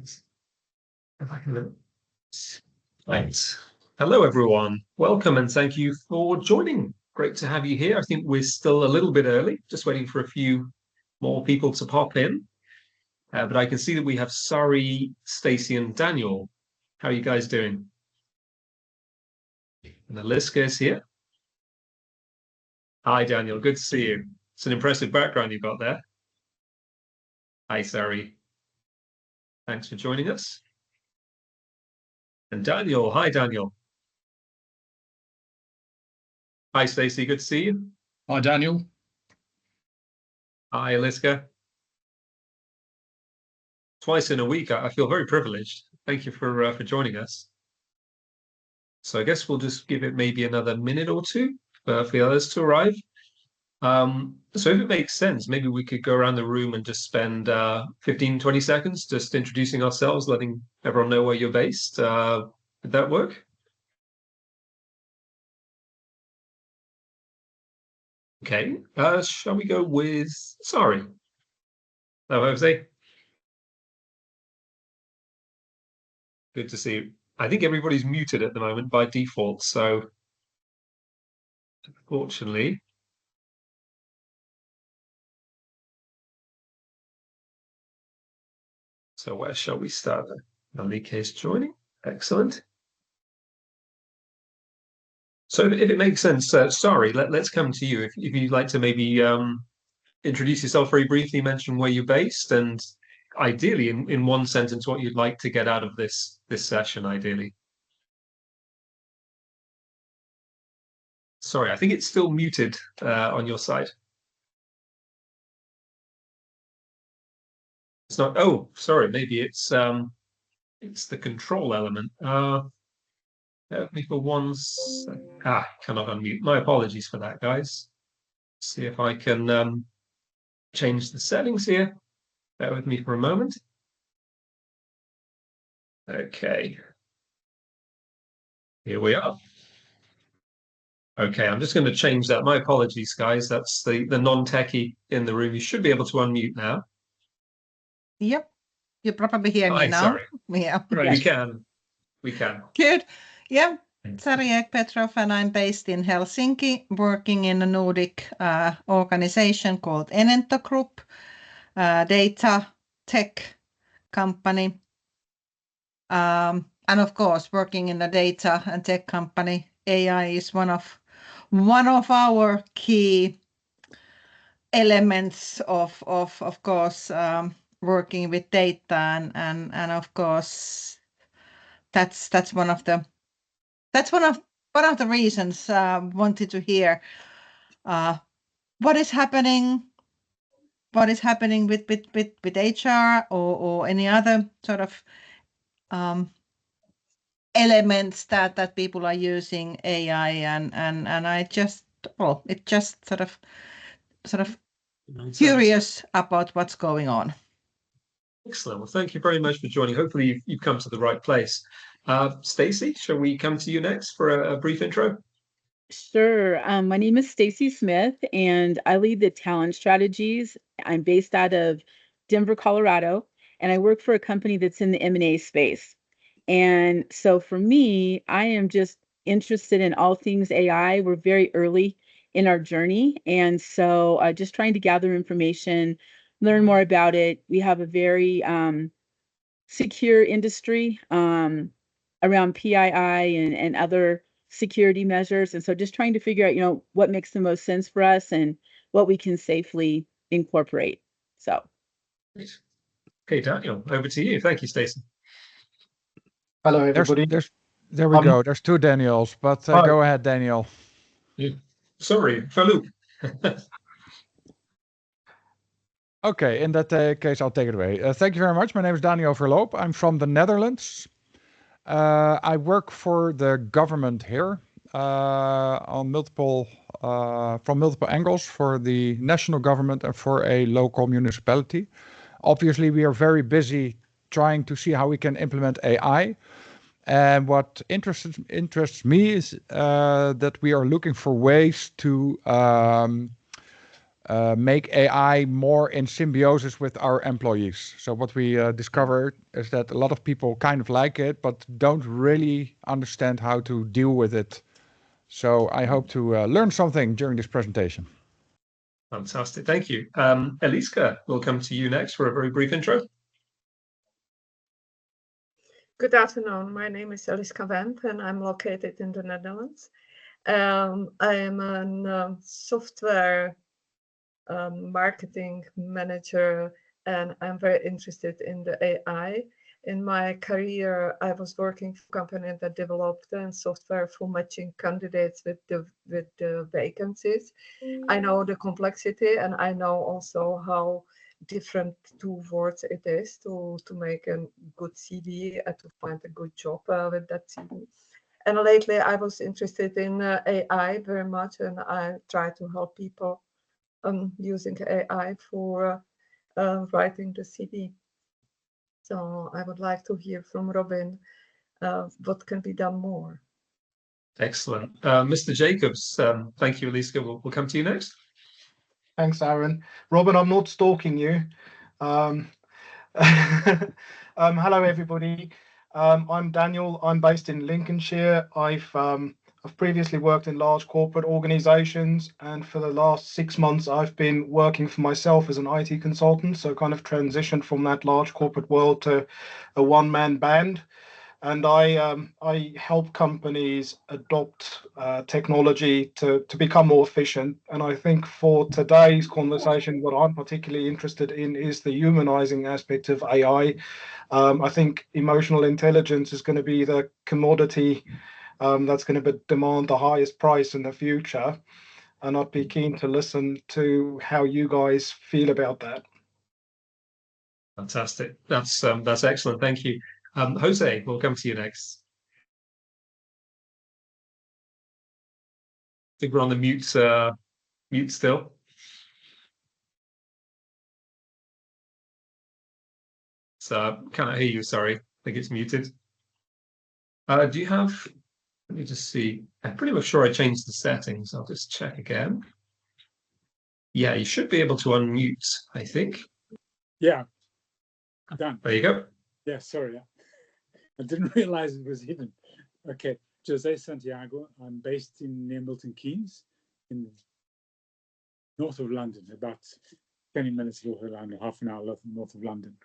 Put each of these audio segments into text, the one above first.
If I can. Thanks. Hello, everyone. Welcome and thank you for joining. Great to have you here. I think we're still a little bit early, just waiting for a few more people to pop in. But I can see that we have Sari, Stacey, and Daniel. How are you guys doing? And Aliska is here. Hi, Daniel. Good to see you. It's an impressive background you've got there. Hi, Sari. Thanks for joining us. And Daniel. Hi, Daniel. Hi, Stacey. Good to see you. Hi, Daniel. Hi, Aliska. Twice in a week. I feel very privileged. Thank you for joining us. So I guess we'll just give it maybe another minute or two for the others to arrive. So if it makes sense, maybe we could go around the room and just spend 15, 20 seconds just introducing ourselves, letting everyone know where you're based. Would that work? Okay. Shall we go with Sari? Hello, Jose. Good to see you. I think everybody's muted at the moment by default, so unfortunately. So where shall we start? Malika is joining. Excellent. So if it makes sense, Sari, let's come to you. If you'd like to maybe introduce yourself very briefly, mention where you're based, and ideally in one sentence what you'd like to get out of this session, ideally. Sorry, I think it's still muted on your side. It's not. Oh, sorry. Maybe it's the control element. Bear with me for one second. Cannot unmute. My apologies for that, guys. See if I can change the settings here. Bear with me for a moment. Okay. Here we are. Okay, I'm just going to change that. My apologies, guys. That's the non-techie in the room. You should be able to unmute now. Yep. You probably hear me now. Sorry. Yeah. Right, yes. We can. Good. Yeah. Sari Petrov, and I'm based in Helsinki, working in a Nordic organization called Enento Group, data tech company. And of course, working in a data and tech company, AI is one of our key elements of course, working with data, and of course, that's one of the reasons wanted to hear what is happening with HR or any other sort of elements that people are using AI, and I just it just sort of curious about what's going on. Excellent. Well, thank you very much for joining. Hopefully you've come to the right place. Stacey, shall we come to you next for a brief intro? Sure. My name is Stacey Smith, and I lead the talent strategies. I'm based out of Denver, Colorado, and I work for a company that's in the M&A space. And so for me, I am just interested in all things AI. We're very early in our journey, and so just trying to gather information, learn more about it. We have a very secure industry around PII and other security measures. And so just trying to figure out, what makes the most sense for us and what we can safely incorporate. So. Okay, Daniel, over to you. Thank you, Stacey. Hello, everybody. There we go. There's two Daniels, but go ahead, Daniel. Sorry, Falou. Okay, in that case, I'll take it away. Thank you very much. My name is Daniel Verloop. I'm from the Netherlands. I work for the government here on from multiple angles, for the national government and for a local municipality. Obviously, we are very busy trying to see how we can implement AI. And what interests me is that we are looking for ways to make AI more in symbiosis with our employees. So what we discovered is that a lot of people kind of like it, but don't really understand how to deal with it. So I hope to learn something during this presentation. Fantastic, thank you. Eliska, we'll come to you next for a very brief intro. Good afternoon. My name is Eliska Wendt and I'm located in the Netherlands. I am a software marketing manager and I'm very interested in the AI. In my career, I was working for a company that developed software for matching candidates with the vacancies. I know the complexity and I know also how different towards it is to make a good CV and to find a good job with that CV. And lately I was interested in AI very much and I try to help people using AI for writing the CV. So I would like to hear from Robin what can be done more. Excellent. Mr. Jacobs, thank you, Eliska. We'll come to you next. Thanks, Aaron. Robin, I'm not stalking you. Hello, everybody. I'm Daniel. I'm based in Lincolnshire. I've previously worked in large corporate organizations, and for the last 6 months, I've been working for myself as an IT consultant. So kind of transitioned from that large corporate world to a one-man band. And I help companies adopt technology to become more efficient. And I think for today's conversation, what I'm particularly interested in is the humanizing aspect of AI. I think emotional intelligence is going to be the commodity that's going to demand the highest price in the future. And I'd be keen to listen to how you guys feel about that. Fantastic. That's excellent. Thank you. Jose, we'll come to you next. I think we're on the mute still. So I cannot hear you, sorry. I think it's muted. Do you have, let me just see. I'm pretty much sure I changed the settings. I'll just check again. Yeah, you should be able to unmute, I think. Yeah, done. There you go. Yeah, sorry. I didn't realize it was hidden. Okay, Jose Santiago. I'm based near Milton Keynes in north of London, about 20 minutes north of London, half an hour north of London.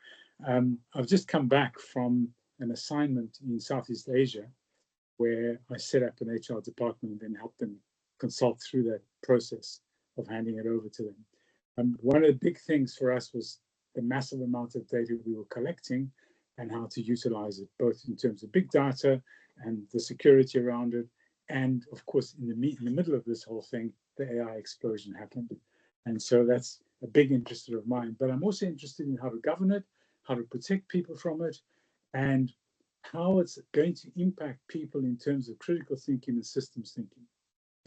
I've just come back from an assignment in Southeast Asia where I set up an HR department and then helped them consult through that process of handing it over to them. One of the big things for us was the massive amount of data we were collecting and how to utilize it, both in terms of big data and the security around it. And of course, in the middle of this whole thing, the AI explosion happened. And so that's a big interest of mine. But I'm also interested in how to govern it, how to protect people from it, and how it's going to impact people in terms of critical thinking and systems thinking.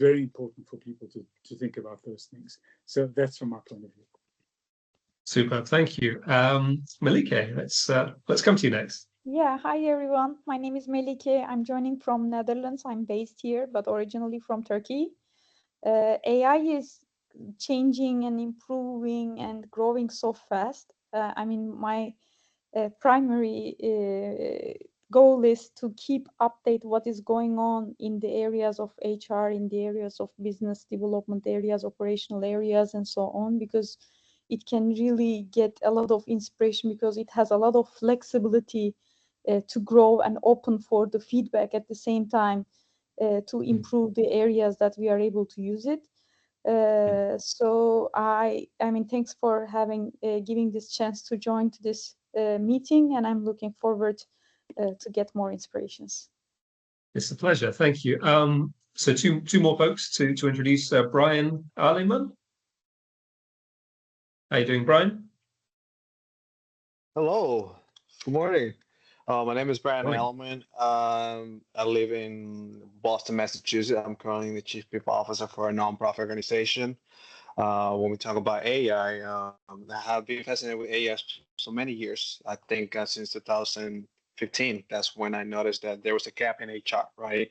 Very important for people to think about those things. So that's from my point of view. Super, thank you. Melike, let's come to you next. Yeah, hi everyone. My name is Melike. I'm joining from Netherlands. I'm based here, but originally from Turkey. AI is changing and improving and growing so fast. I mean, my primary goal is to keep update what is going on in the areas of HR, in the areas of business development areas, operational areas, and so on, because it can really get a lot of inspiration because it has a lot of flexibility to grow and open for the feedback at the same time to improve the areas that we are able to use it. So I mean, thanks for giving this chance to join to this meeting, and I'm looking forward to get more inspirations. It's a pleasure. Thank you. So two more folks to introduce Brian Arleman. How you doing, Brian? Hello. Good morning. My name is Brian Hellman. I live in Boston, Massachusetts. I'm currently the Chief People Officer for a nonprofit organization. When we talk about AI, I have been fascinated with AI for so many years. I think since 2015, that's when I noticed that there was a gap in HR, right?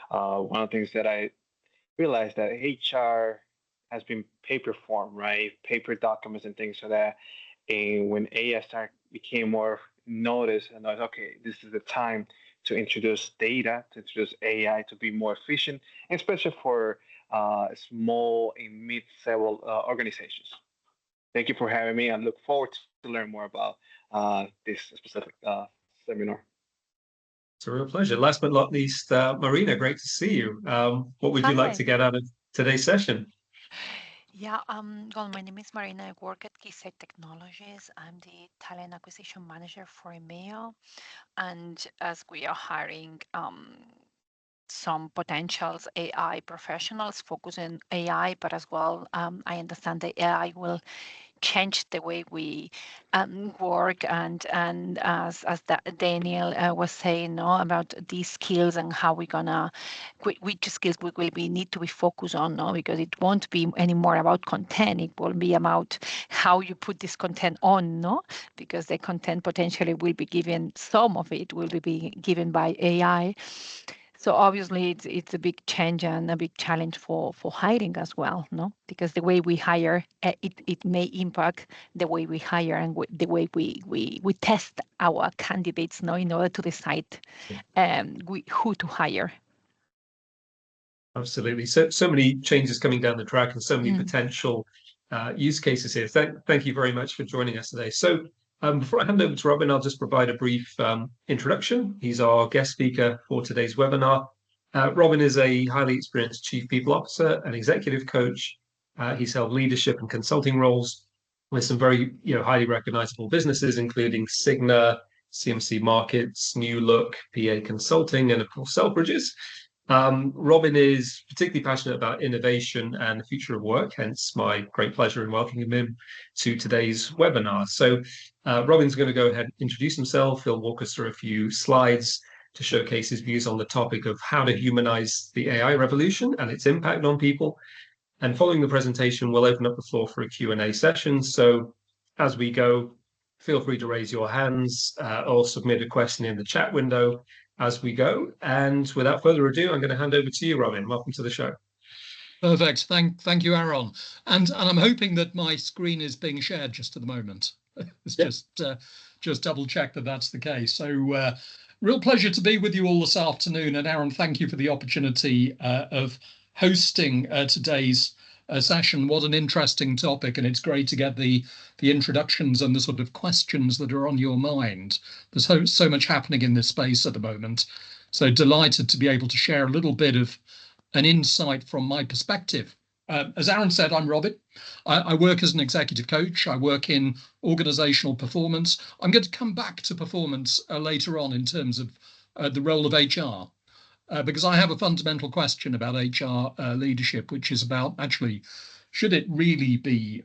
One of the things that I realized that HR has been paper form, right? Paper documents and things like that. And when AI became more noticed, and I was okay, this is the time to introduce data, to introduce AI to be more efficient, and especially for small and mid-level organizations. Thank you for having me. I look forward to learn more about this specific seminar. It's a real pleasure. Last but not least, Marina, great to see you. What would you like Hi. to get out of today's session? Yeah, well, my name is Marina. I work at Keysight Technologies. I'm the talent acquisition manager for EMEA. And as we are hiring some potentials AI professionals focusing AI, but as well, I understand that AI will change the way we work, and as Daniel was saying, no, about these skills and how we're gonna which skills we will be need to be focused on, no, because it won't be anymore about content. It will be about how you put this content on, no, because the content potentially will be given, some of it will be given by AI. So obviously, it's a big change and a big challenge for hiring as well, no? Because the way we hire, it may impact the way we hire and the way we test our candidates, no, in order to decide who to hire. Absolutely. So many changes coming down the track and so many potential use cases here. Thank you very much for joining us today. So before I hand over to Robin, I'll just provide a brief introduction. He's our guest speaker for today's webinar. Robin is a highly experienced chief people officer and executive coach. He's held leadership and consulting roles with some very highly recognizable businesses, including Cigna, CMC Markets, New Look, PA Consulting, and of course, Selfridges. Robin is particularly passionate about innovation and the future of work, hence my great pleasure in welcoming him to today's webinar. So Robin's going to go ahead and introduce himself. He'll walk us through a few slides to showcase his views on the topic of how to humanize the AI revolution and its impact on people. And following the presentation, we'll open up the floor for a Q&A session. So as we go, feel free to raise your hands or submit a question in the chat window as we go. And without further ado, I'm going to hand over to you, Robin. Welcome to the show. Perfect. Thank you, Aaron. And I'm hoping that my screen is being shared just at the moment. It's just double check that that's the case. So real pleasure to be with you all this afternoon. And Aaron, thank you for the opportunity of hosting today's session. What an interesting topic, and it's great to get the introductions and the sort of questions that are on your mind. There's so much happening in this space at the moment. So delighted to be able to share a little bit of an insight from my perspective. As Aaron said, I'm Robin. I work as an executive coach. I work in organizational performance. I'm going to come back to performance later on in terms of the role of HR. Because I have a fundamental question about HR leadership, which is about actually, should it really be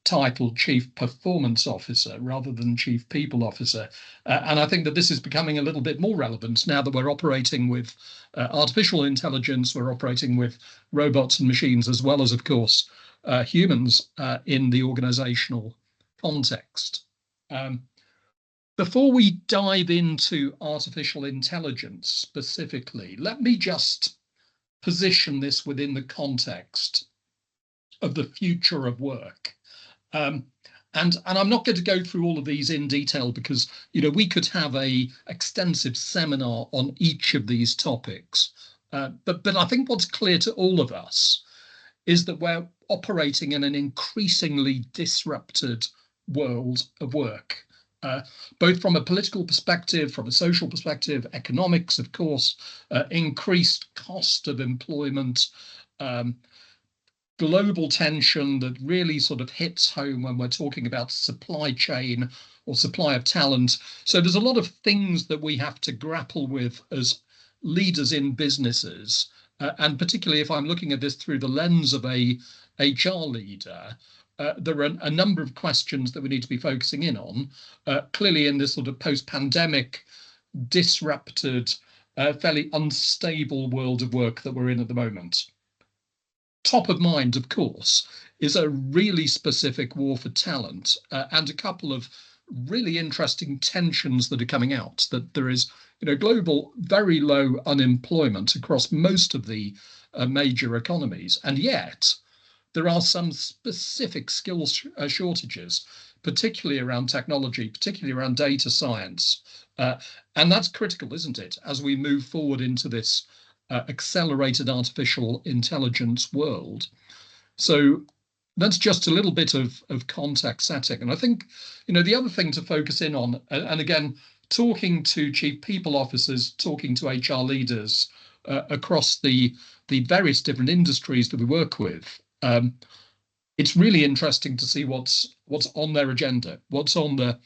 titled Chief Performance Officer rather than Chief People Officer? And I think that this is becoming a little bit more relevant now that we're operating with artificial intelligence, we're operating with robots and machines, as well as, of course, humans in the organizational context. Before we dive into artificial intelligence specifically, let me just position this within the context of the future of work. And I'm not going to go through all of these in detail because, we could have an extensive seminar on each of these topics. But I think what's clear to all of us is that we're operating in an increasingly disrupted world of work. Both from a political perspective, from a social perspective, economics, of course, increased cost of employment, global tension that really sort of hits home when we're talking about supply chain or supply of talent. So there's a lot of things that we have to grapple with as leaders in businesses. And particularly if I'm looking at this through the lens of a HR leader, there are a number of questions that we need to be focusing in on. Clearly in this sort of post-pandemic, disrupted, fairly unstable world of work that we're in at the moment. Top of mind, of course, is a really specific war for talent and a couple of really interesting tensions that are coming out, that there is global very low unemployment across most of the major economies. And yet, there are some specific skills shortages, particularly around technology, particularly around data science. And that's critical, isn't it, as we move forward into this accelerated artificial intelligence world. So that's just a little bit of context setting. And I think, the other thing to focus in on, and again, talking to chief people officers, talking to HR leaders across the various different industries that we work with, it's really interesting to see what's on their agenda, what's on the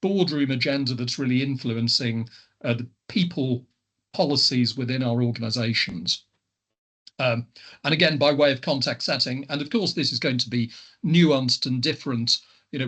boardroom agenda that's really influencing the people policies within our organizations. And again, by way of context setting, and of course, this is going to be nuanced and different,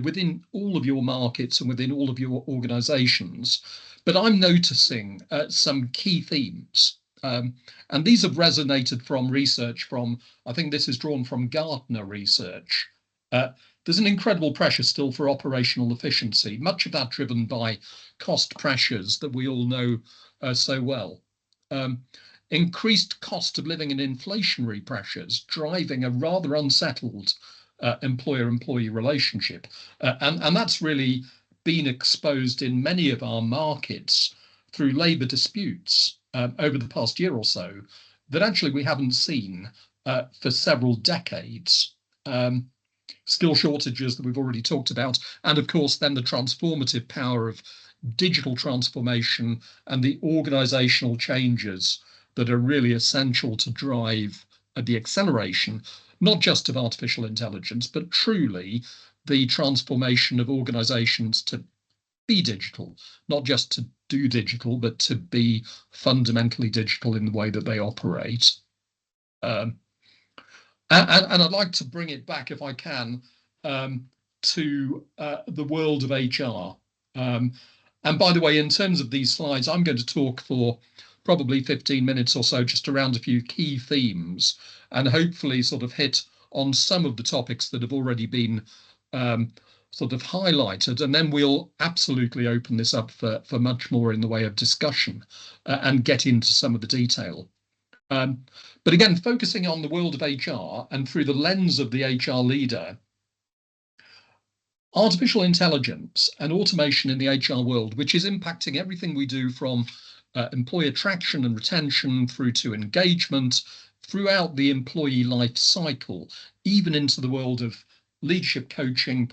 within all of your markets and within all of your organizations. But I'm noticing some key themes. And these have resonated from research from, I think this is drawn from Gartner research. There's an incredible pressure still for operational efficiency, much of that driven by cost pressures that we all know so well. Increased cost of living and inflationary pressures driving a rather unsettled employer-employee relationship. And that's really been exposed in many of our markets through labour disputes over the past year or so that actually we haven't seen for several decades. Skill shortages that we've already talked about, and of course then the transformative power of digital transformation and the organizational changes that are really essential to drive the acceleration, not just of artificial intelligence, but truly the transformation of organizations to be digital, not just to do digital, but to be fundamentally digital in the way that they operate. And I'd like to bring it back, if I can, to the world of HR. And by the way, in terms of these slides, I'm going to talk for probably 15 minutes or so, just around a few key themes, and hopefully sort of hit on some of the topics that have already been sort of highlighted. And then we'll absolutely open this up for much more in the way of discussion and get into some of the detail. But again, focusing on the world of HR and through the lens of the HR leader, artificial intelligence and automation in the HR world, which is impacting everything we do from employee attraction and retention through to engagement, throughout the employee life cycle, even into the world of leadership coaching,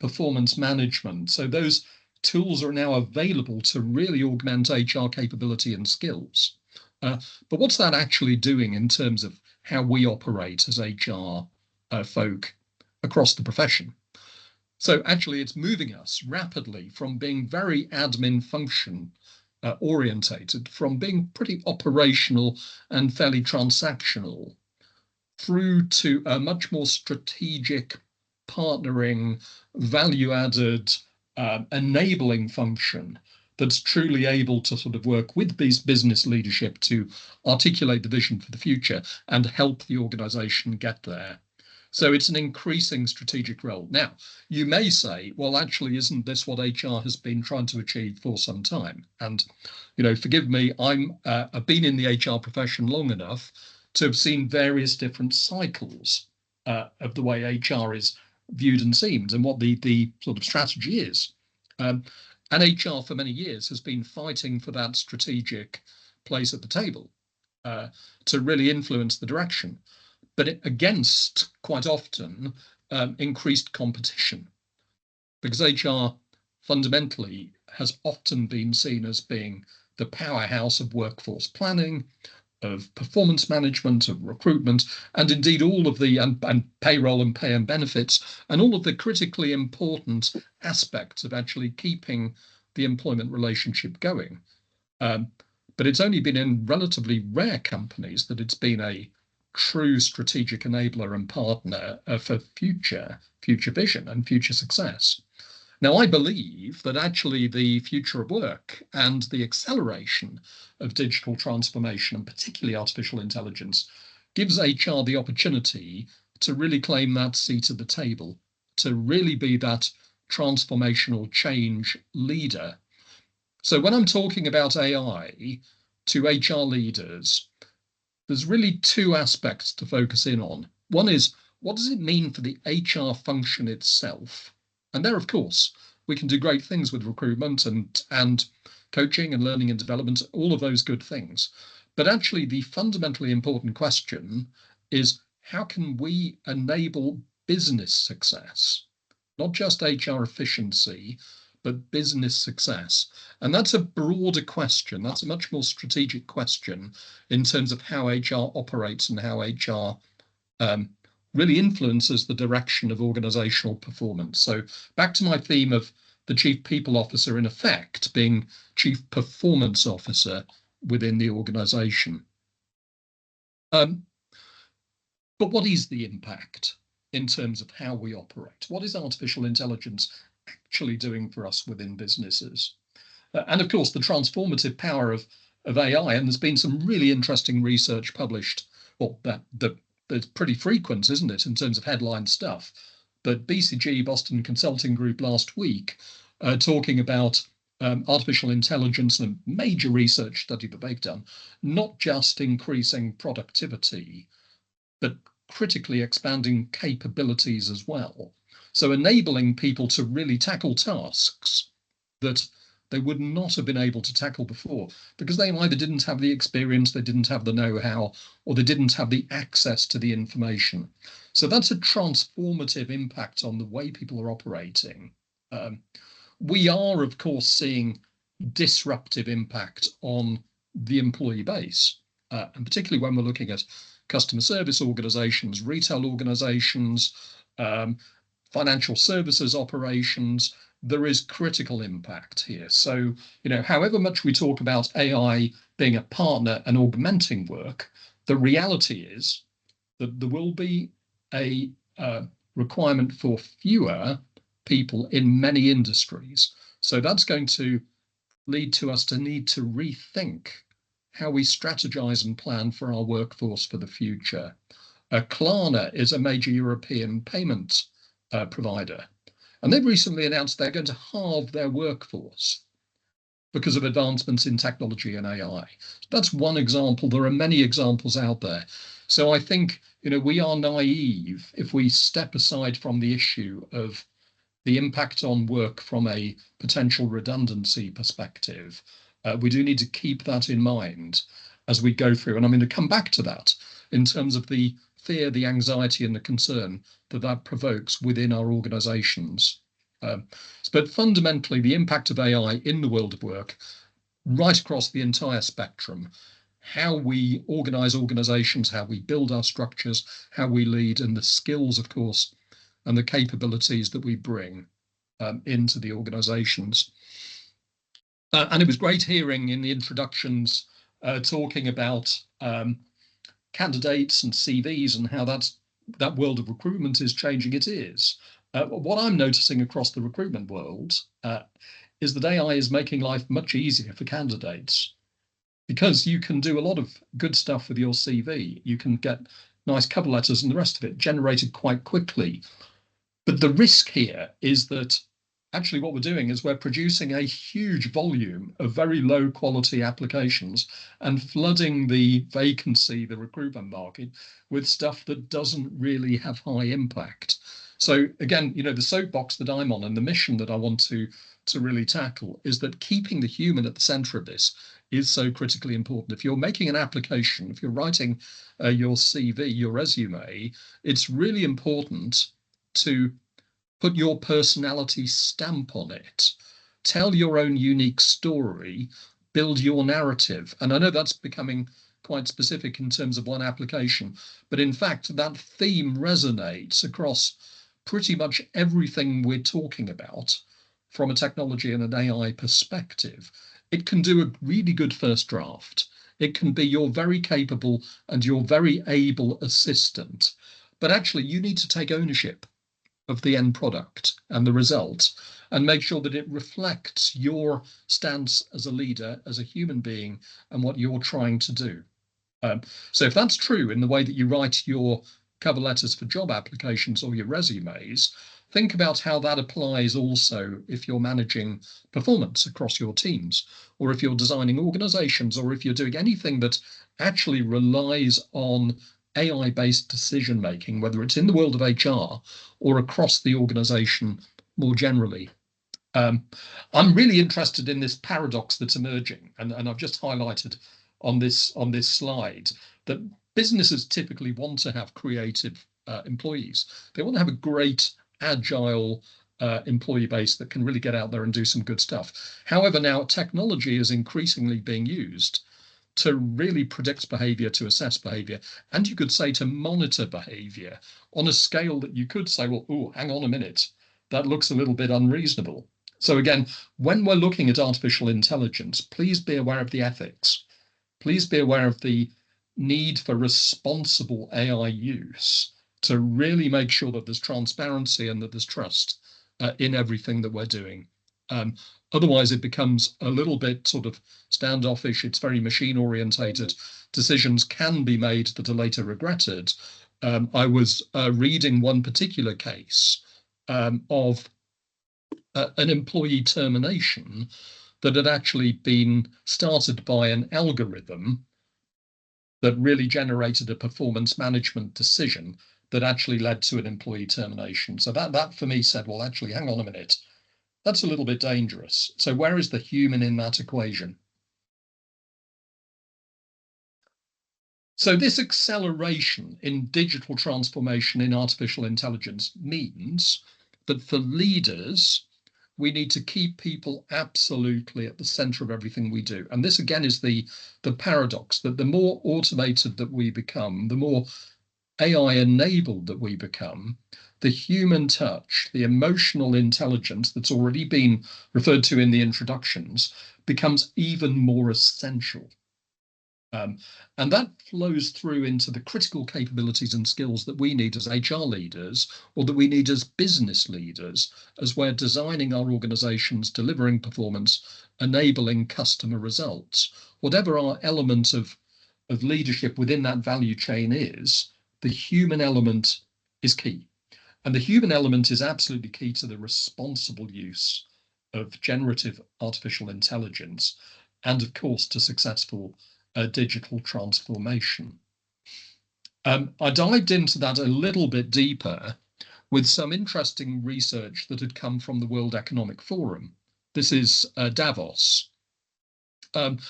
performance management. So those tools are now available to really augment HR capability and skills. But what's that actually doing in terms of how we operate as HR folk across the profession? So actually, it's moving us rapidly from being very admin function orientated, from being pretty operational and fairly transactional, through to a much more strategic, partnering, value-added, enabling function that's truly able to sort of work with these business leadership to articulate the vision for the future and help the organization get there. So it's an increasing strategic role. Now, you may say, well, actually, isn't this what HR has been trying to achieve for some time? And, forgive me, I've been in the HR profession long enough to have seen various different cycles of the way HR is viewed and seen and what the sort of strategy is. And HR for many years has been fighting for that strategic place at the table to really influence the direction, but against quite often increased competition, because HR fundamentally has often been seen as being the powerhouse of workforce planning, of performance management, of recruitment, and indeed all of the and payroll and pay and benefits, and all of the critically important aspects of actually keeping the employment relationship going. But it's only been in relatively rare companies that it's been a true strategic enabler and partner for future vision and future success. Now, I believe that actually the future of work and the acceleration of digital transformation, and particularly artificial intelligence, gives HR the opportunity to really claim that seat at the table, to really be that transformational change leader. So when I'm talking about AI to HR leaders, there's really two aspects to focus in on. One is, what does it mean for the HR function itself? And there, of course, we can do great things with recruitment and coaching and learning and development, all of those good things. But actually, the fundamentally important question is, how can we enable business success? Not just HR efficiency, but business success. And that's a broader question. That's a much more strategic question in terms of how HR operates and how HR really influences the direction of organizational performance. So back to my theme of the chief people officer, in effect, being chief performance officer within the organization. But what is the impact in terms of how we operate? What is artificial intelligence actually doing for us within businesses? And of course, the transformative power of AI, and there's been some really interesting research published, well, that's pretty frequent, isn't it, in terms of headline stuff. But BCG, Boston Consulting Group, last week, talking about artificial intelligence and a major research study that they've done, not just increasing productivity, but critically expanding capabilities as well. So enabling people to really tackle tasks that they would not have been able to tackle before, because they either didn't have the experience, they didn't have the know-how, or they didn't have the access to the information. So that's a transformative impact on the way people are operating. We are, of course, seeing disruptive impact on the employee base, and particularly when we're looking at customer service organizations, retail organizations, financial services operations. There is critical impact here. So, however much we talk about AI being a partner and augmenting work, the reality is that there will be a requirement for fewer people in many industries. So that's going to lead to us to need to rethink how we strategize and plan for our workforce for the future. Klarna is a major European payment provider, and they've recently announced they're going to halve their workforce because of advancements in technology and AI. That's one example. There are many examples out there. So I think, we are naive if we step aside from the issue of the impact on work from a potential redundancy perspective. We do need to keep that in mind as we go through. And I'm going to come back to that in terms of the fear, the anxiety, and the concern that provokes within our organizations. But fundamentally, the impact of AI in the world of work, right across the entire spectrum, how we organize organizations, how we build our structures, how we lead, and the skills, of course, and the capabilities that we bring into the organizations. And it was great hearing in the introductions talking about candidates and CVs and how that world of recruitment is changing. It is. What I'm noticing across the recruitment world is that AI is making life much easier for candidates, because you can do a lot of good stuff with your CV. You can get nice cover letters and the rest of it generated quite quickly. But the risk here is that actually what we're doing is we're producing a huge volume of very low quality applications and flooding the vacancy, the recruitment market, with stuff that doesn't really have high impact. So again, the soapbox that I'm on and the mission that I want to really tackle is that keeping the human at the center of this is so critically important. If you're making an application, if you're writing your CV, your resume, it's really important to put your personality stamp on it. Tell your own unique story, build your narrative. And I know that's becoming quite specific in terms of one application, but in fact, that theme resonates across pretty much everything we're talking about from a technology and an AI perspective. It can do a really good first draft. It can be your very capable and your very able assistant. But actually, you need to take ownership of the end product and the result and make sure that it reflects your stance as a leader, as a human being, and what you're trying to do. So if that's true in the way that you write your cover letters for job applications or your resumes, think about how that applies also if you're managing performance across your teams, or if you're designing organizations, or if you're doing anything that actually relies on AI-based decision making, whether it's in the world of HR or across the organization more generally. I'm really interested in this paradox that's emerging, and I've just highlighted on this slide that businesses typically want to have creative employees. They want to have a great, agile employee base that can really get out there and do some good stuff. However, now technology is increasingly being used to really predict behavior, to assess behavior, and you could say to monitor behavior on a scale that you could say, well, oh, hang on a minute, that looks a little bit unreasonable. So again, when we're looking at artificial intelligence, please be aware of the ethics. Please be aware of the need for responsible AI use to really make sure that there's transparency and that there's trust in everything that we're doing. Otherwise, it becomes a little bit sort of standoffish. It's very machine orientated. Decisions can be made that are later regretted. I was reading one particular case of an employee termination that had actually been started by an algorithm that really generated a performance management decision that actually led to an employee termination. So that for me said, well, actually, hang on a minute, that's a little bit dangerous. So where is the human in that equation? So this acceleration in digital transformation in artificial intelligence means that for leaders, we need to keep people absolutely at the center of everything we do. And this again is the paradox that the more automated that we become, the more AI enabled that we become, the human touch, the emotional intelligence that's already been referred to in the introductions becomes even more essential. And that flows through into the critical capabilities and skills that we need as HR leaders, or that we need as business leaders, as we're designing our organizations, delivering performance, enabling customer results. Whatever our element of leadership within that value chain is, the human element is key. And the human element is absolutely key to the responsible use of generative artificial intelligence, and of course to successful digital transformation. I dived into that a little bit deeper with some interesting research that had come from the World Economic Forum. This is Davos. And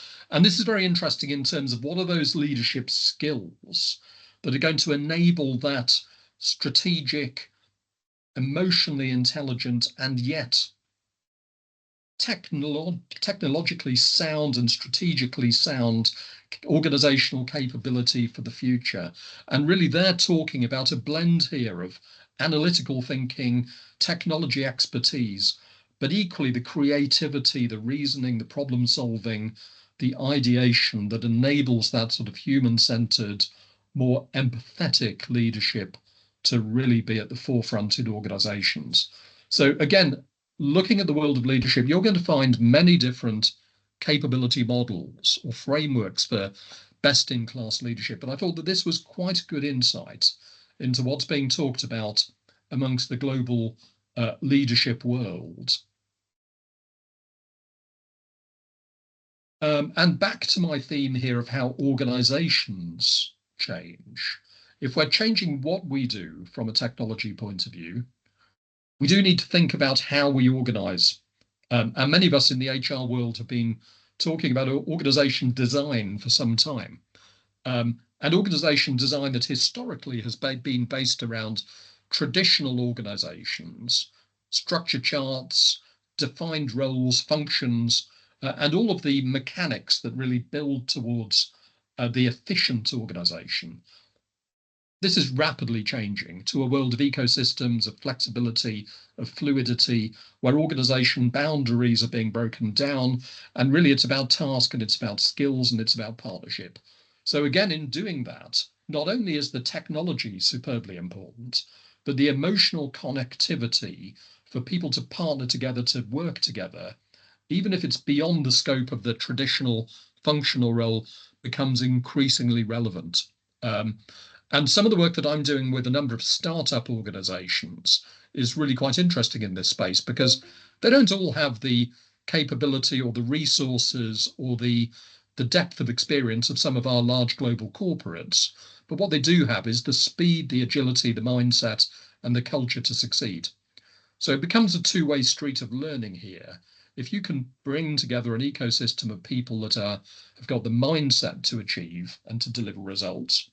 this is very interesting in terms of what are those leadership skills that are going to enable that strategic, emotionally intelligent, and yet technologically sound and strategically sound organizational capability for the future. And really they're talking about a blend here of analytical thinking, technology expertise, but equally the creativity, the reasoning, the problem solving, the ideation that enables that sort of human-centered, more empathetic leadership to really be at the forefront in organizations. So again, looking at the world of leadership, you're going to find many different capability models or frameworks for best-in-class leadership. But I thought that this was quite a good insight into what's being talked about amongst the global leadership world. And back to my theme here of how organizations change. If we're changing what we do from a technology point of view, we do need to think about how we organize. And many of us in the HR world have been talking about organization design for some time. And organization design that historically has been based around traditional organizations, structure charts, defined roles, functions, and all of the mechanics that really build towards the efficient organization. This is rapidly changing to a world of ecosystems, of flexibility, of fluidity, where organization boundaries are being broken down. And really it's about task and it's about skills and it's about partnership. So again, in doing that, not only is the technology superbly important, but the emotional connectivity for people to partner together, to work together, even if it's beyond the scope of the traditional functional role, becomes increasingly relevant. And some of the work that I'm doing with a number of startup organizations is really quite interesting in this space because they don't all have the capability or the resources or the the depth of experience of some of our large global corporates, but what they do have is the speed, the agility, the mindset, and the culture to succeed. So it becomes a two-way street of learning here. If you can bring together an ecosystem of people that have got the mindset to achieve and to deliver results,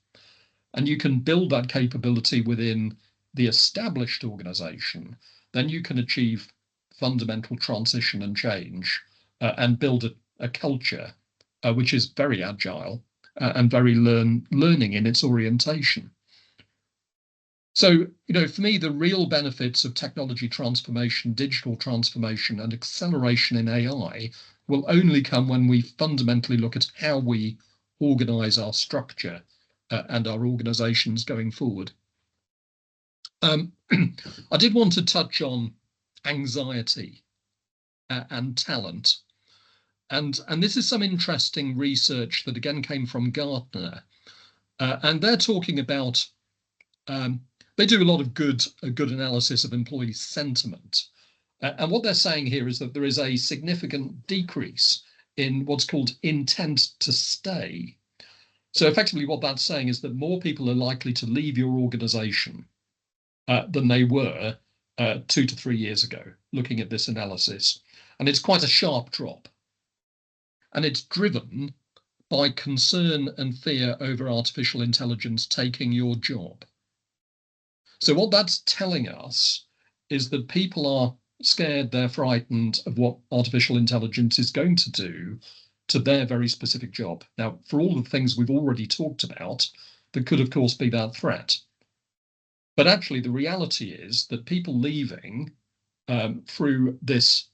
and you can build that capability within the established organization, then you can achieve fundamental transition and change and build a culture which is very agile and very learning in its orientation. So, for me, the real benefits of technology transformation, digital transformation, and acceleration in AI will only come when we fundamentally look at how we organize our structure and our organizations going forward. I did want to touch on anxiety and talent. And this is some interesting research that again came from Gartner. And they're talking about they do a lot of good analysis of employee sentiment. And what they're saying here is that there is a significant decrease in what's called intent to stay. So effectively what that's saying is that more people are likely to leave your organization than they were 2 to 3 years ago, looking at this analysis. And it's quite a sharp drop. And it's driven by concern and fear over artificial intelligence taking your job. So what that's telling us is that people are scared, they're frightened of what artificial intelligence is going to do to their very specific job. Now, for all the things we've already talked about, there could, of course, be that threat. But actually, the reality is that people leaving through this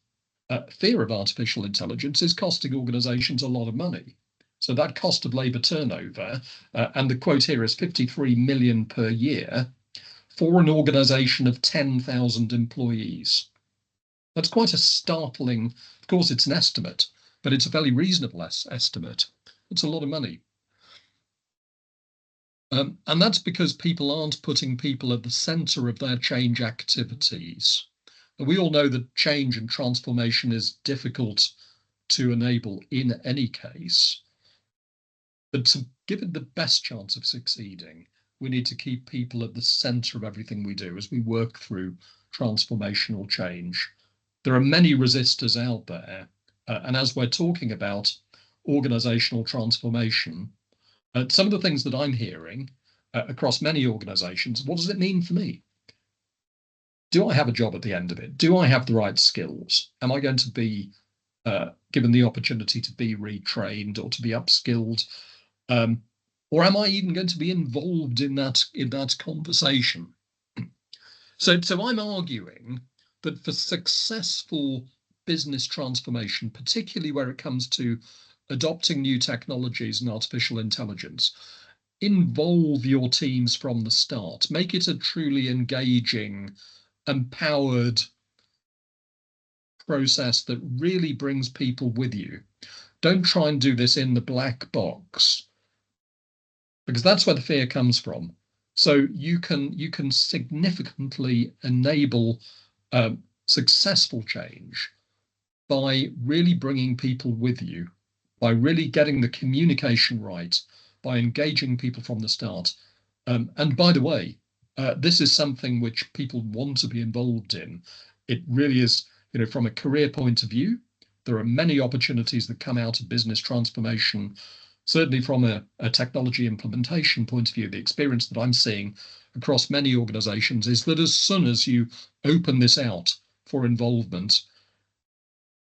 fear of artificial intelligence is costing organizations a lot of money. So that cost of labor turnover, and the quote here is 53 million per year, for an organization of 10,000 employees. That's quite a startling, of course it's an estimate, but it's a fairly reasonable estimate. It's a lot of money. And that's because people aren't putting people at the center of their change activities. And we all know that change and transformation is difficult to enable in any case. But to give it the best chance of succeeding, we need to keep people at the center of everything we do as we work through transformational change. There are many resistors out there. And as we're talking about organizational transformation, some of the things that I'm hearing across many organizations, what does it mean for me? Do I have a job at the end of it? Do I have the right skills? Am I going to be given the opportunity to be retrained or to be upskilled? Or am I even going to be involved in that conversation? So I'm arguing that for successful business transformation, particularly where it comes to adopting new technologies and artificial intelligence, involve your teams from the start. Make it a truly engaging, empowered process that really brings people with you. Don't try and do this in the black box, because that's where the fear comes from. So you can significantly enable successful change by really bringing people with you, by really getting the communication right, by engaging people from the start. And by the way, this is something which people want to be involved in. It really is, from a career point of view, there are many opportunities that come out of business transformation. Certainly from a technology implementation point of view, the experience that I'm seeing across many organizations is that as soon as you open this out for involvement,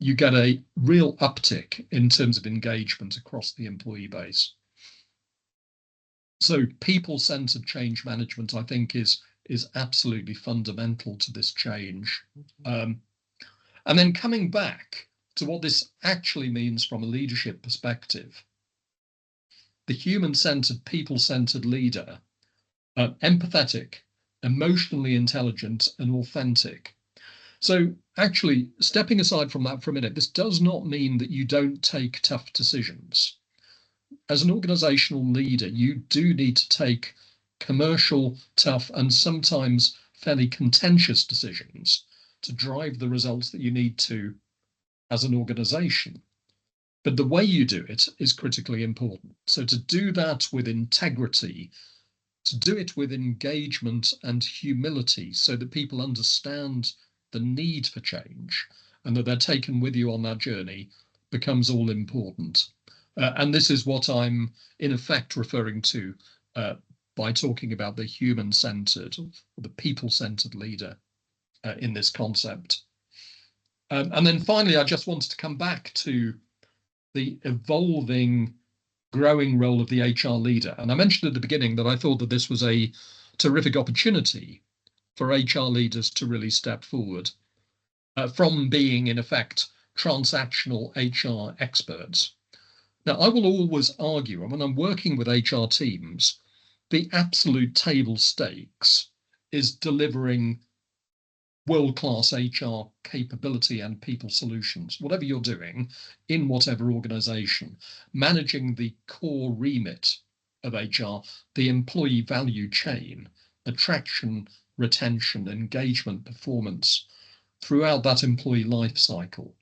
you get a real uptick in terms of engagement across the employee base. So people-centered change management, I think, is absolutely fundamental to this change. And then coming back to what this actually means from a leadership perspective, the human-centered, people-centered leader, empathetic, emotionally intelligent, and authentic. So actually, stepping aside from that for a minute, this does not mean that you don't take tough decisions. As an organizational leader, you do need to take commercial, tough, and sometimes fairly contentious decisions to drive the results that you need to as an organization. but the way you do it is critically important. So to do that with integrity, to do it with engagement and humility so that people understand the need for change and that they're taken with you on that journey becomes all important. And this is what I'm in effect referring to by talking about the human-centered or the people-centered leader in this concept. And then finally, I just wanted to come back to the evolving, growing role of the HR leader. And I mentioned at the beginning that I thought that this was a terrific opportunity for HR leaders to really step forward from being, in effect, transactional HR experts. Now, I will always argue, and when I'm working with HR teams, the absolute table stakes is delivering world-class HR capability and people solutions, whatever you're doing in whatever organization, managing the core remit of HR, the employee value chain, attraction, retention, engagement, performance throughout that employee life cycle.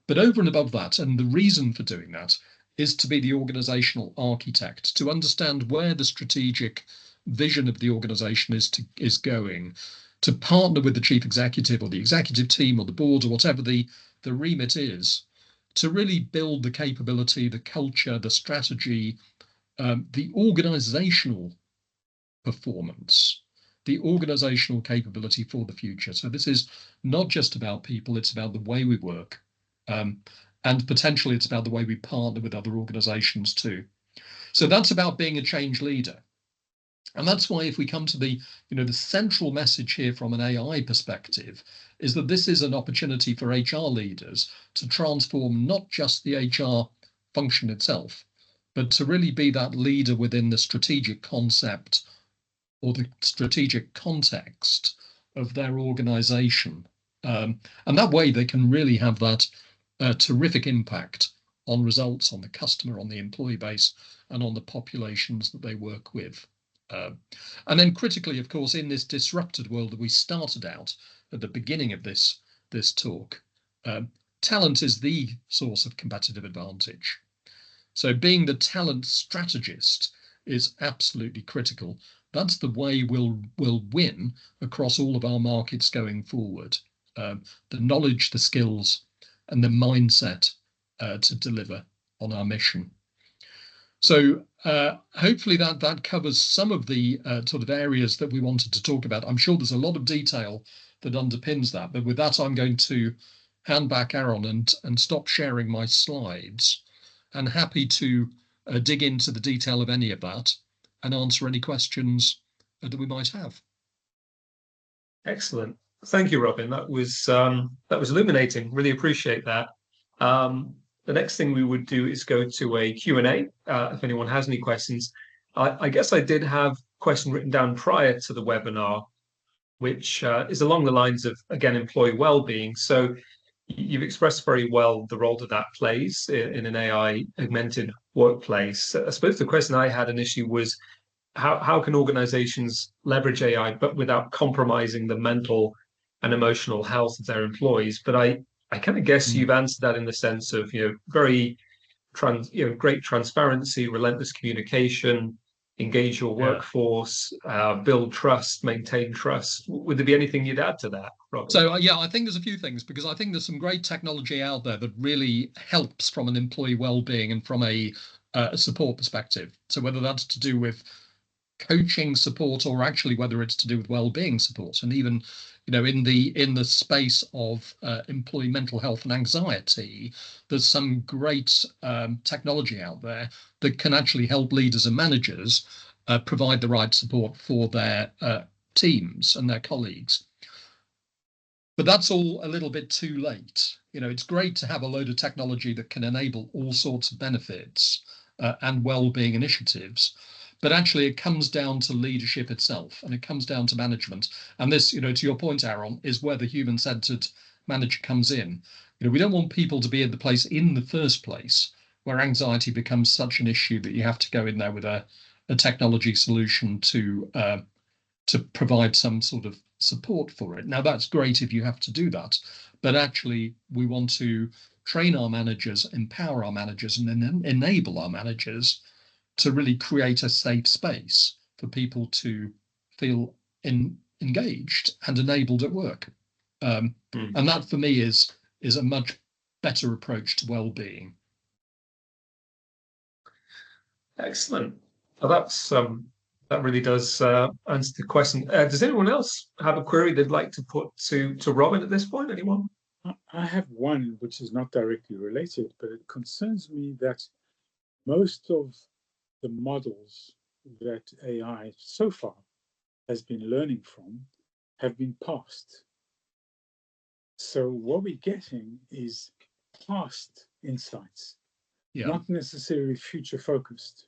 But over and above that, and the reason for doing that is to be the organizational architect, to understand where the strategic vision of the organization is going, to partner with the chief executive or the executive team or the board or whatever the remit is, to really build the capability, the culture, the strategy, the organizational performance, the organizational capability for the future. So this is not just about people, it's about the way we work. And potentially it's about the way we partner with other organizations too. So that's about being a change leader. And that's why if we come to the central message here from an AI perspective is that this is an opportunity for HR leaders to transform not just the HR function itself, but to really be that leader within the strategic concept or the strategic context of their organization. And that way they can really have that terrific impact on results, on the customer, on the employee base, and on the populations that they work with. And then critically, of course, in this disrupted world that we started out at the beginning of this talk, talent is the source of competitive advantage. So being the talent strategist is absolutely critical. That's the way we'll win across all of our markets going forward. The knowledge, the skills, and the mindset to deliver on our mission. So hopefully that covers some of the sort of areas that we wanted to talk about. I'm sure there's a lot of detail that underpins that, but with that, I'm going to hand back Aaron and stop sharing my slides, and happy to dig into the detail of any of that and answer any questions that we might have. Excellent. Thank you, Robin. That was illuminating. Really appreciate that. The next thing we would do is go to a Q&A, if anyone has any questions. I guess I did have a question written down prior to the webinar, which is along the lines of, again, employee well-being. So you've expressed very well the role that plays in an AI-augmented workplace. I suppose the question I had initially was, how can organizations leverage AI but without compromising the mental and emotional health of their employees? But I kind of guess you've answered that in the sense of, very great transparency, relentless communication, engage your workforce, build trust, maintain trust. Would there be anything you'd add to that, Robert? So I think there's a few things, because I think there's some great technology out there that really helps from an employee well-being and from a support perspective. So whether that's to do with coaching support or actually whether it's to do with well-being support, and even in the space of employee mental health and anxiety, there's some great technology out there that can actually help leaders and managers provide the right support for their teams and their colleagues. But that's all a little bit too late. It's great to have a load of technology that can enable all sorts of benefits and well-being initiatives. But actually, it comes down to leadership itself, and it comes down to management. And this, to your point, Aaron, is where the human-centered manager comes in. We don't want people to be in the place in the first place where anxiety becomes such an issue that you have to go in there with a technology solution to to provide some sort of support for it. Now, that's great if you have to do that, but actually we want to train our managers, empower our managers, and then enable our managers to really create a safe space for people to feel engaged and enabled at work. And that for me is a much better approach to well-being. Excellent. Well, that really does answer the question. Does anyone else have a query they'd like to put to Robin at this point? Anyone? I have one which is not directly related, but it concerns me that most of the models that AI so far has been learning from have been past. So what we're getting is past insights, not necessarily future focused.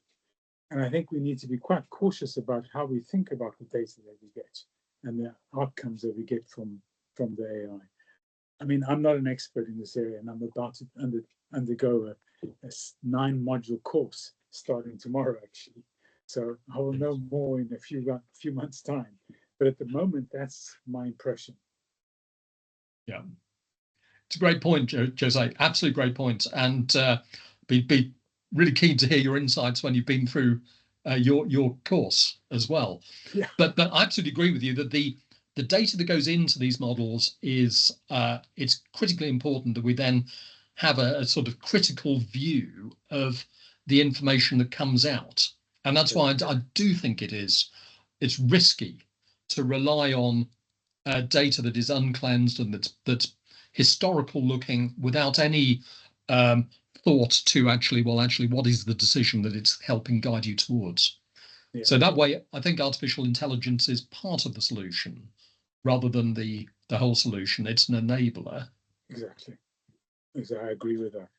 And I think we need to be quite cautious about how we think about the data that we get and the outcomes that we get from the AI. I mean, I'm not an expert in this area, and I'm about to undergo a 9-module course starting tomorrow, actually. So I will know more in a few months' time. But at the moment, that's my impression. Yeah, it's a great point, Jose. Absolutely great point, and be really keen to hear your insights when you've been through your course as well. Yeah. But I absolutely agree with you that the data that goes into these models is it's critically important that we then have a sort of critical view of the information that comes out, and that's why I do think it's risky to rely on data that is uncleansed and that's historical looking without any thought to actually what is the decision that it's helping guide you towards. Yeah. So that way, I think artificial intelligence is part of the solution rather than the whole solution. It's an enabler. Exactly. I agree with that.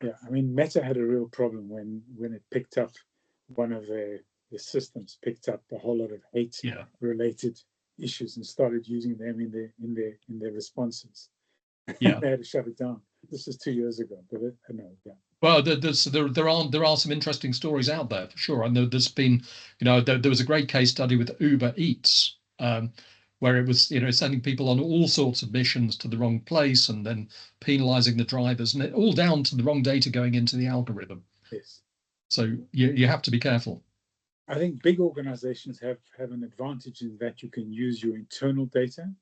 Yeah, I mean, Meta had a real problem when it picked up one of the systems picked up a whole lot of hate-related issues and started using them in their responses. Yeah, they had to shut it down. This is 2 years ago, but I know. Yeah. Well, there are some interesting stories out there for sure. I know there's been, there was a great case study with Uber Eats, where it was, sending people on all sorts of missions to the wrong place and then penalising the drivers, and it all down to the wrong data going into the algorithm. Yes. So you have to be careful. I think big organizations have an advantage in that you can use your internal data.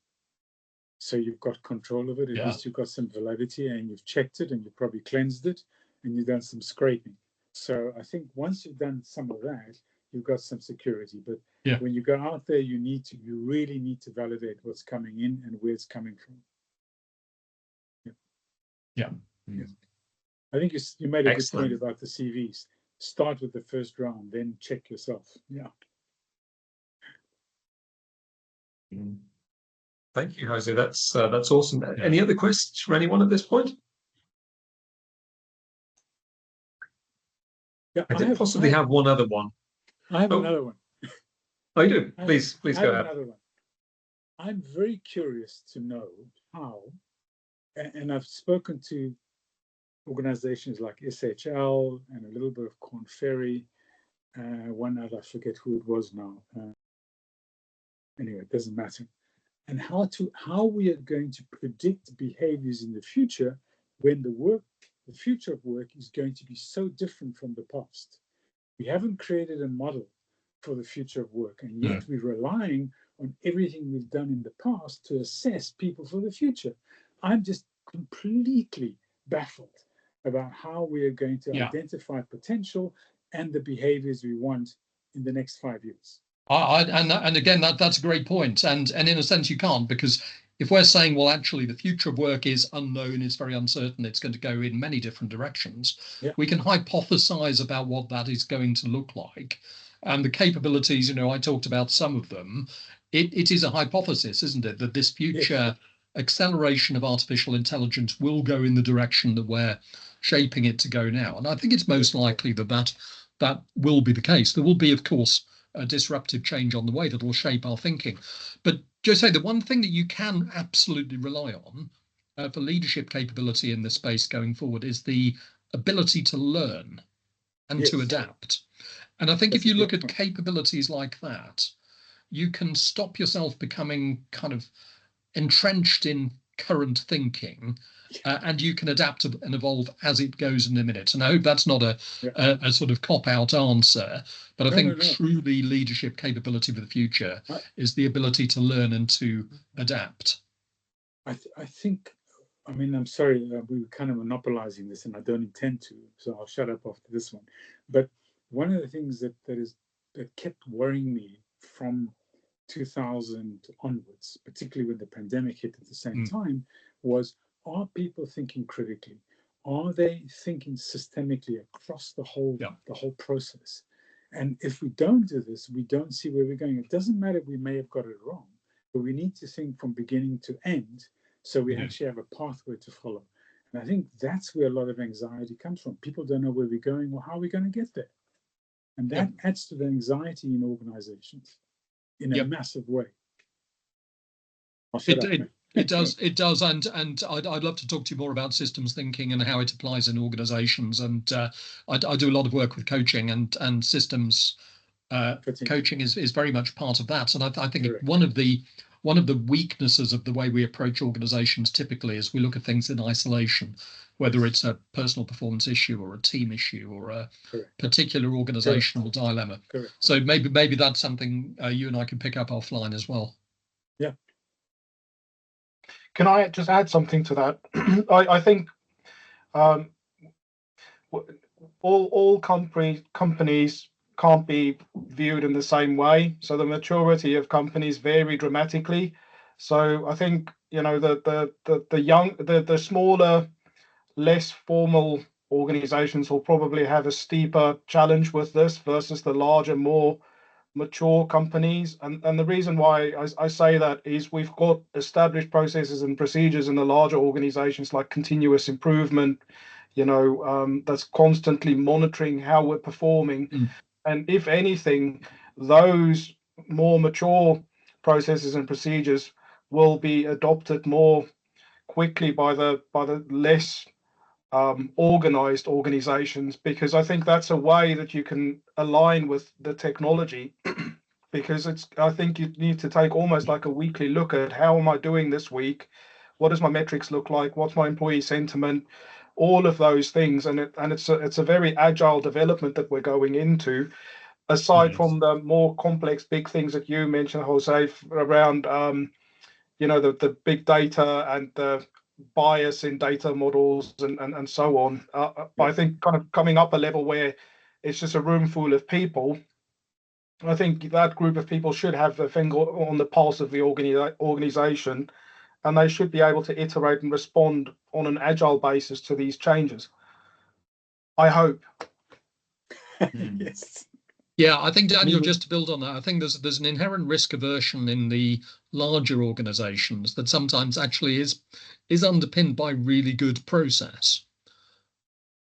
So you've got control of it. At least you've got some validity, and you've checked it, and you've probably cleansed it, and you've done some scraping. So I think once you've done some of that, you've got some security. But when you go out there, you really need to validate what's coming in and where it's coming from. Yeah. I think you made a good point about the CVs. Start with the first round, then check yourself. Yeah. Thank you, Jose. That's awesome. Yeah. Any other questions from anyone at this point? Yeah, I did possibly have one other one. I have another one. Oh, you do? Please go ahead. Another one. I'm very curious to know how, and I've spoken to organizations like SHL and a little bit of Korn Ferry, one other, I forget who it was now. Anyway, it doesn't matter. And how we are going to predict behaviors in the future when the future of work is going to be so different from the past. We haven't created a model for the future of work, and yet we're relying on everything we've done in the past to assess people for the future. I'm just completely baffled about how we are going to identify potential and the behaviors we want in the next 5 years. And again, that's a great point. And in a sense, you can't, because if we're saying, well, actually, the future of work is unknown, it's very uncertain, it's going to go in many different directions, we can hypothesize about what that is going to look like. And the capabilities, I talked about some of them. It is a hypothesis, isn't it, that this future acceleration of artificial intelligence will go in the direction that we're shaping it to go now. And I think it's most likely that will be the case. There will be, of course, a disruptive change on the way that will shape our thinking. But Jose, the one thing that you can absolutely rely on for leadership capability in this space going forward is the ability to learn and to adapt. And I think if you look at capabilities like that, you can stop yourself becoming kind of entrenched in current thinking, and you can adapt and evolve as it goes in a minute. And I hope that's not a sort of cop-out answer, but I think truly leadership capability for the future is the ability to learn and to adapt. I think, I mean, I'm sorry, we were kind of monopolizing this, and I don't intend to, so I'll shut up after this one. But one of the things that kept worrying me from 2000 onwards, particularly when the pandemic hit at the same time, was, are people thinking critically? Are they thinking systemically across the whole process? And if we don't do this, we don't see where we're going. It doesn't matter, we may have got it wrong, but we need to think from beginning to end, so we actually have a pathway to follow. And I think that's where a lot of anxiety comes from. People don't know where we're going or how we're going to get there. And that adds to the anxiety in organizations in a massive way. It does, and I'd love to talk to you more about systems thinking and how it applies in organizations. And I do a lot of work with coaching, and systems coaching is very much part of that. And I think one of the weaknesses of the way we approach organizations typically is we look at things in isolation, whether it's a personal performance issue or a team issue or a particular organizational dilemma. So maybe that's something you and I can pick up offline as well. Yeah. Can I just add something to that? I think all companies can't be viewed in the same way. So the maturity of companies vary dramatically. So I think, you know, the smaller, less formal organizations will probably have a steeper challenge with this versus the larger, more mature companies. And the reason why I say that is we've got established processes and procedures in the larger organizations, like continuous improvement, you know, that's constantly monitoring how we're performing. And if anything, those more mature processes and procedures will be adopted more quickly by the less organized organizations, because I think that's a way that you can align with the technology. Because I think you need to take almost like a weekly look at, how am I doing this week? What does my metrics look like? What's my employee sentiment? All of those things, and it's a very agile development that we're going into. Aside from the more complex big things that you mentioned, Jose, around you know, the big data and the bias in data models and so on. I think kind of coming up a level where it's just a room full of people, I think that group of people should have their finger on the pulse of the organization, and they should be able to iterate and respond on an agile basis to these changes. I hope. Yes. Yeah, I think, Daniel, just to build on that, I think there's an inherent risk aversion in the larger organizations that sometimes actually is underpinned by really good process.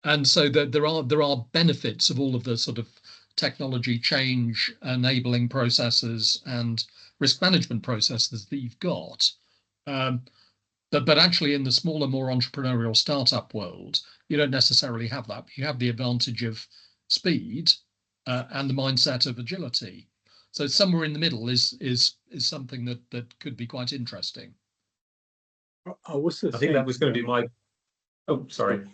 And so that there are benefits of all of the sort of technology change enabling processes and risk management processes that you've got. But actually in the smaller, more entrepreneurial startup world, you don't necessarily have that. You have the advantage of speed and the mindset of agility. So somewhere in the middle is something that could be quite interesting. I think that was going to be my... Oh, sorry.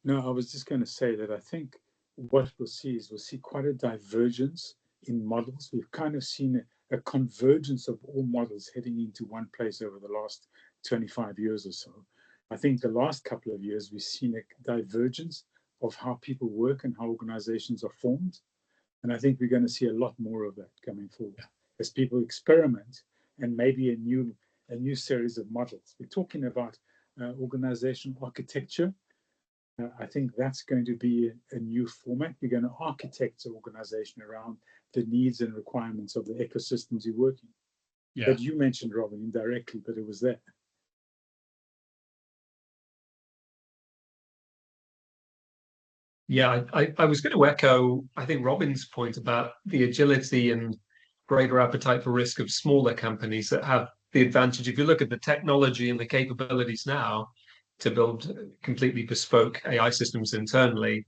No, I was just going to say that I think what we'll see quite a divergence in models. We've kind of seen a convergence of all models heading into one place over the last 25 years or so. I think the last couple of years, we've seen a divergence of how people work and how organizations are formed. And I think we're going to see a lot more of that coming forward as people experiment, and maybe a new series of models. We're talking about organizational architecture. I think that's going to be a new format. We're going to architect the organization around the needs and requirements of the ecosystems you work in. Yeah. But you mentioned, Robin, indirectly, but it was there. Yeah, I was going to echo, I think, Robin's point about the agility and greater appetite for risk of smaller companies that have the advantage. If you look at the technology and the capabilities now to build completely bespoke AI systems internally,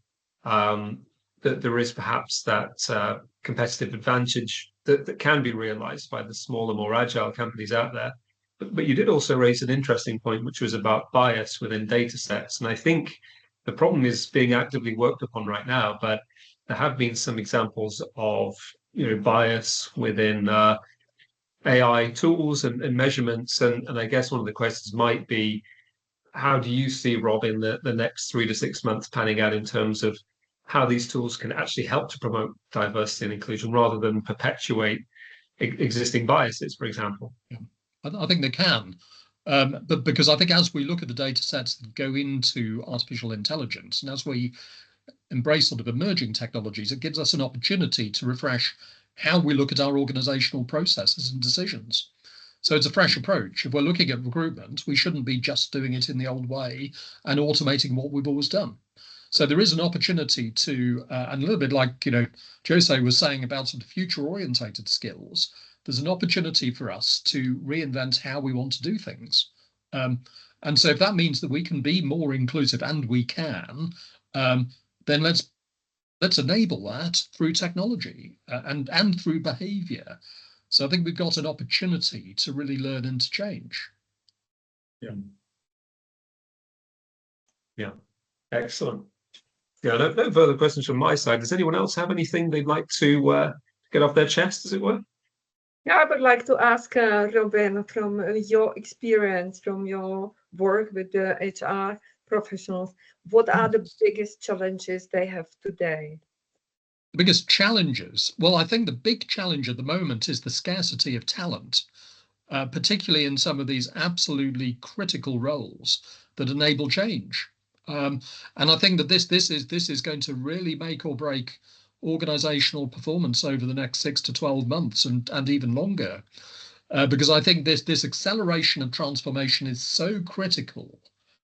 that there is perhaps that competitive advantage that can be realized by the smaller, more agile companies out there. But you did also raise an interesting point, which was about bias within data sets. And I think the problem is being actively worked upon right now, but there have been some examples of bias within AI tools and measurements. And I guess one of the questions might be, how do you see, Rob, in the next 3 to 6 months panning out in terms of how these tools can actually help to promote diversity and inclusion rather than perpetuate existing biases, for example? Yeah. I think they can. But because I think as we look at the data sets that go into artificial intelligence, and as we embrace sort of emerging technologies, it gives us an opportunity to refresh how we look at our organizational processes and decisions. So it's a fresh approach. If we're looking at recruitment, we shouldn't be just doing it in the old way and automating what we've always done. So there is an opportunity to, and a little bit like, Jose was saying about sort of future-orientated skills, there's an opportunity for us to reinvent how we want to do things. And so if that means that we can be more inclusive, and we can, then let's enable that through technology and through behavior. So I think we've got an opportunity to really learn and to change. Yeah. Excellent. Yeah, no further questions from my side. Does anyone else have anything they'd like to get off their chest, as it were? Yeah, I would like to ask Robin, from your experience, from your work with the HR professionals, what are the biggest challenges they have today? The biggest challenges? Well, I think the big challenge at the moment is the scarcity of talent, particularly in some of these absolutely critical roles that enable change. And I think that this is going to really make or break organizational performance over the next 6 to 12 months and even longer, because I think this acceleration of transformation is so critical,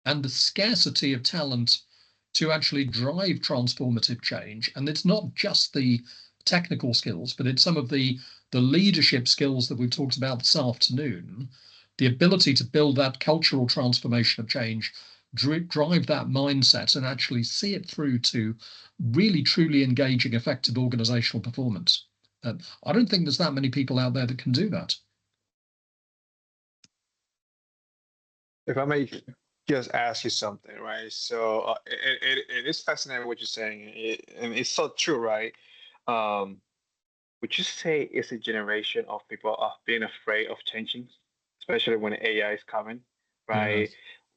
and the scarcity of talent to actually drive transformative change. And it's not just the technical skills, but it's some of the leadership skills that we've talked about this afternoon, the ability to build that cultural transformation of change, drive that mindset and actually see it through to really truly engaging effective organizational performance. I don't think there's that many people out there that can do that. If I may just ask you something, right? So it is fascinating what you're saying, and it's so true, right? Would you say it's a generation of people being afraid of changing, especially when AI is coming, right?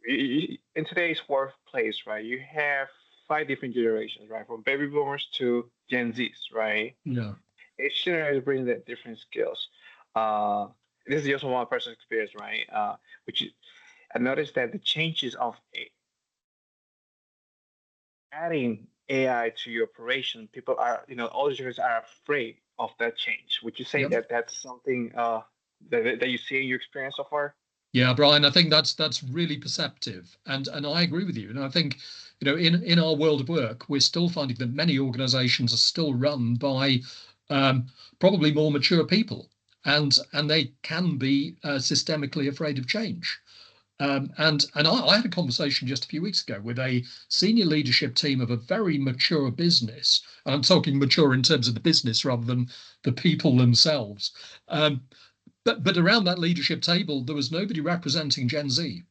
Yes. In today's workplace, right, you have 5 different generations, right, from baby boomers to Gen Zs, right? Yeah. Each generation brings that different skills. This is just one personal experience, right? I noticed that the changes of adding AI to your operation, people are, all the generators are afraid of that change. Would you say that that's something that you see in your experience so far? Yeah, Brian, I think that's really perceptive, and I agree with you. And I think, in our world of work, we're still finding that many organizations are still run by probably more mature people, and they can be systemically afraid of change. And I had a conversation just a few weeks ago with a senior leadership team of a very mature business. And I'm talking mature in terms of the business rather than the people themselves. But around that leadership table, there was nobody representing Gen Z.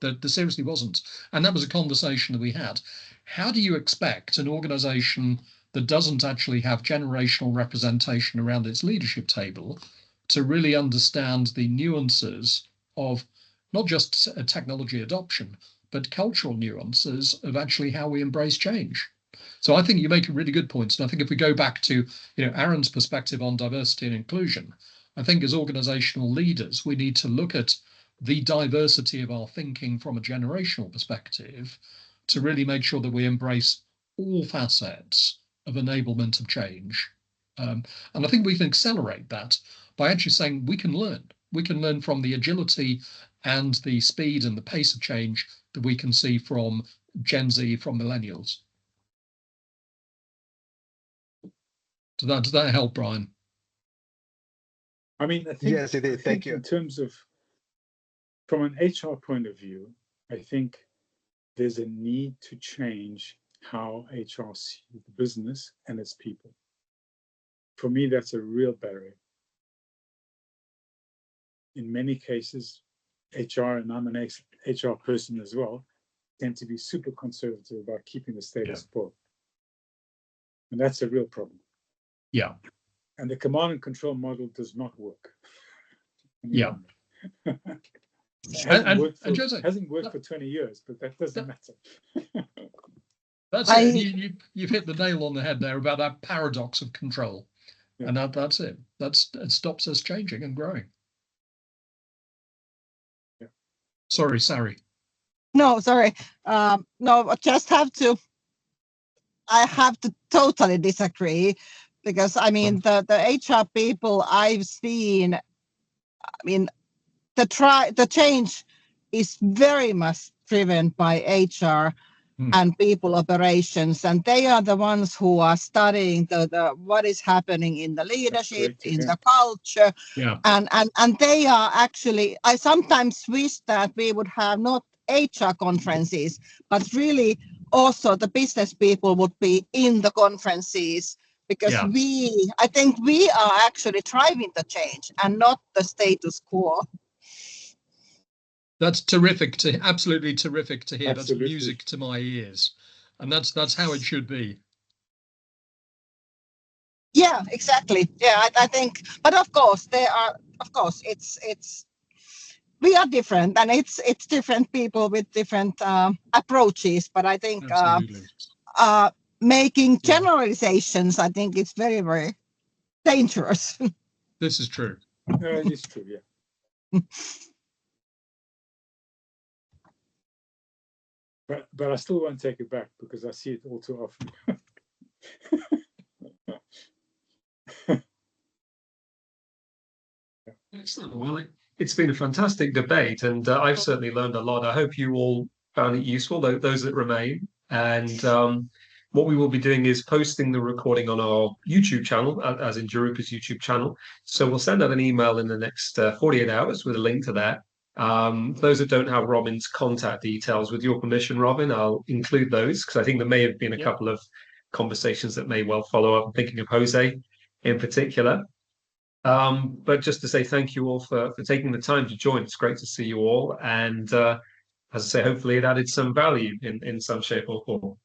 There seriously wasn't. And that was a conversation that we had. How do you expect an organization that doesn't actually have generational representation around its leadership table to really understand the nuances of not just technology adoption, but cultural nuances of actually how we embrace change? So I think you make a really good point. And I think if we go back to, Aaron's perspective on diversity and inclusion, I think as organizational leaders, we need to look at the diversity of our thinking from a generational perspective to really make sure that we embrace all facets of enablement of change. And I think we can accelerate that by actually saying we can learn. We can learn from the agility and the speed and the pace of change that we can see from Gen Z, from millennials. Does that help, Brian? I mean, I think, yes, it did. Thank you. In terms of, from an HR point of view, I think there's a need to change how HR sees the business and its people. For me, that's a real barrier. In many cases, HR, and I'm an HR person as well, tend to be super conservative about keeping the status quo. And that's a real problem. Yeah. And the command and control model does not work. Yeah. It hasn't worked for 20 years, but that doesn't matter. That's it. You've hit the nail on the head there about that paradox of control. Yeah. And that's it. It stops us changing and growing. Yeah. Sorry, Sari. No, sorry. No, I just have to. I have to totally disagree, because I mean the HR people I've seen. I mean, the change is very much driven by HR and people operations, and they are the ones who are studying the what is happening in the leadership, in the culture, and they are actually. I sometimes wish that we would have not HR conferences, but really also the business people would be in the conferences, because I think we are actually driving the change and not the status quo. That's terrific absolutely terrific to hear. Absolutely. That's music to my ears. And that's how it should be. Yeah, exactly. Yeah, I think, but of course it's we are different, and it's different people with different approaches. But I think making generalizations, I think it's very, very dangerous. This is true. It is true, yeah. But I still won't take it back, because I see it all too often. Excellent. Well, it's been a fantastic debate, and I've certainly learned a lot. I hope you all found it useful, those that remain. And what we will be doing is posting the recording on our YouTube channel, as in Jurupa's YouTube channel. So we'll send out an email in the next 48 hours with a link to that. Those that don't have Robin's contact details, with your permission, Robin, I'll include those, because I think there may have been a couple of conversations that may well follow up. I'm thinking of Jose in particular. But just to say thank you all for taking the time to join. It's great to see you all. And as I say, hopefully it added some value in some shape or form.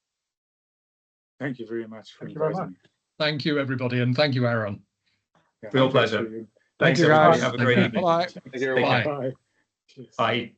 Thank you very much for inviting me. Thank you, everybody. And thank you, Aaron. Real pleasure. Thank you, everybody. guys. Have a great evening. Thank you very much. Bye. Bye.